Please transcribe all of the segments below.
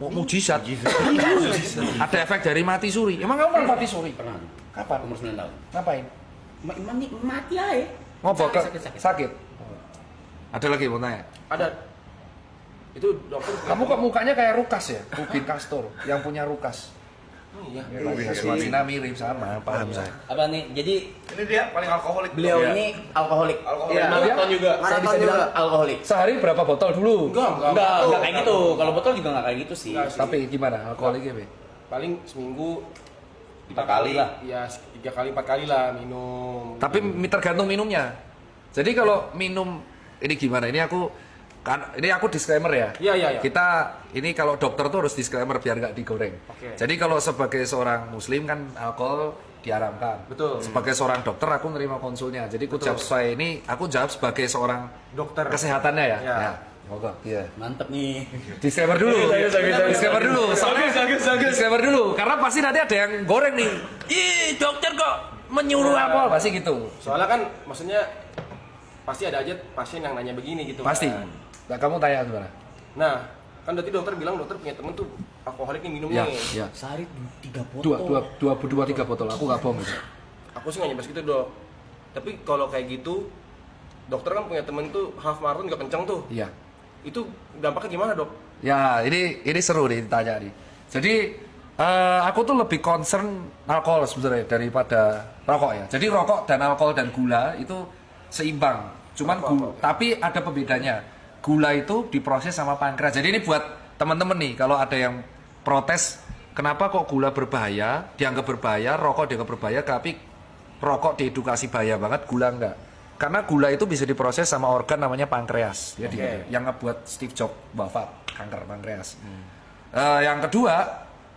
Mujizat. Ada efek dari mati suri. Emang kamu pernah mati suri? Pernah. Kapan? Umur 9 tahun. Ngapain? Mati aja. Ngopo ke Sakit. sakit. Ada lagi mau tanya? Ada. Itu dokter. Kamu kok mukanya kayak Rukas ya? Rubin Kastor yang punya Rukas. Oh iya. Cina mirip sama, paham saya. Apa nih? Jadi Ini dia paling alkoholik. beliau Iya. ini alkoholik. Alkoholik. Iya. Maraton juga. Saya bisa bilang alkoholik. Sehari berapa botol dulu? Enggak kayak gitu. Kalau botol juga enggak kayak gitu sih. Enggak sih. Tapi gimana alkoholiknya, Be? Paling seminggu 4 kali lah. Ya 3 kali 4 kali lah minum. Tapi tergantung minumnya. Jadi kalau minum ini gimana? Ini aku disclaimer ya. Iya. Kita ini kalau dokter tuh harus disclaimer biar nggak digoreng. Oke. Jadi kalau sebagai seorang muslim kan alkohol diharamkan. Betul. Sebagai seorang dokter aku nerima konsulnya. Jadi aku Betul. jawab saya ini aku jawab sebagai seorang Dokter. kesehatannya ya. Ya. Ya. Moga. Iya. Mantep nih. Disclaimer dulu. Disclaimer dulu. Soalnya disclaimer dulu karena pasti nanti ada yang goreng nih. Ih, dokter kok menyuruh alkohol pasti gitu. Soalnya kan maksudnya pasti ada aja pasien yang nanya begini gitu. Pasti. kan. Nah, kamu tanya gimana? Nah, kan berarti dokter bilang dokter punya temen tuh alkoholik nih minum Ya, nih. ya. Sehari 3 botol. Dua, tiga botol. Aku nggak bohong itu. Aku sih nggak nyebas gitu dok. Tapi kalau kayak gitu, dokter kan punya temen tuh half marathon gak kenceng tuh. Iya. Itu dampaknya gimana dok? Ya, ini seru nih ditanya nih. Jadi aku tuh lebih concern alkohol sebenarnya daripada rokok ya. Jadi rokok dan alkohol dan gula itu seimbang. Cuman tapi ada pembedanya. Gula itu diproses sama pankreas. Jadi ini buat teman-teman nih kalau ada yang protes kenapa kok gula berbahaya, dianggap berbahaya, rokok dianggap berbahaya, tapi rokok diedukasi bahaya banget, gula enggak. Karena gula itu bisa diproses sama organ namanya pankreas. Jadi yang ngebuat Steve Jobs wafat kanker pankreas. Yang kedua,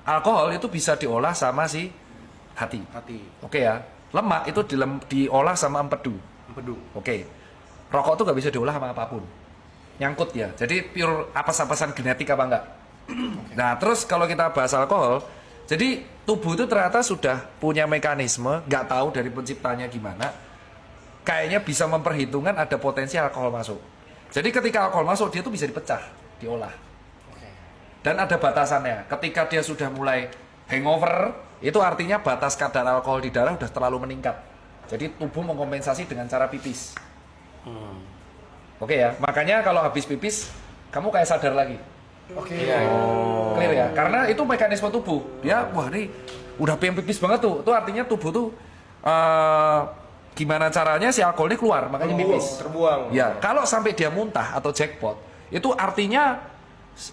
alkohol itu bisa diolah sama si hati. Oke ya. Lemak itu diolah sama empedu. Oke. Rokok tuh nggak bisa diolah sama apapun. Nyangkut ya. Jadi pure apes-apesan genetik apa enggak? Nah, terus kalau kita bahas alkohol, jadi tubuh itu ternyata sudah punya mekanisme, nggak tahu dari penciptanya gimana. Kayaknya bisa memperhitungkan ada potensi alkohol masuk. Jadi ketika alkohol masuk, dia tuh bisa dipecah, diolah. Dan ada batasannya. Ketika dia sudah mulai hangover, itu artinya batas kadar alkohol di darah sudah terlalu meningkat. Jadi tubuh mengkompensasi dengan cara pipis. Oke ya, makanya kalau habis pipis, kamu kayak sadar lagi. Clear ya, karena itu mekanisme tubuh. Dia, wah ini udah pengen pipis banget tuh. Itu artinya tubuh tuh gimana caranya si alkohol ini keluar, makanya pipis. Terbuang. Ya, kalau sampai dia muntah atau jackpot, itu artinya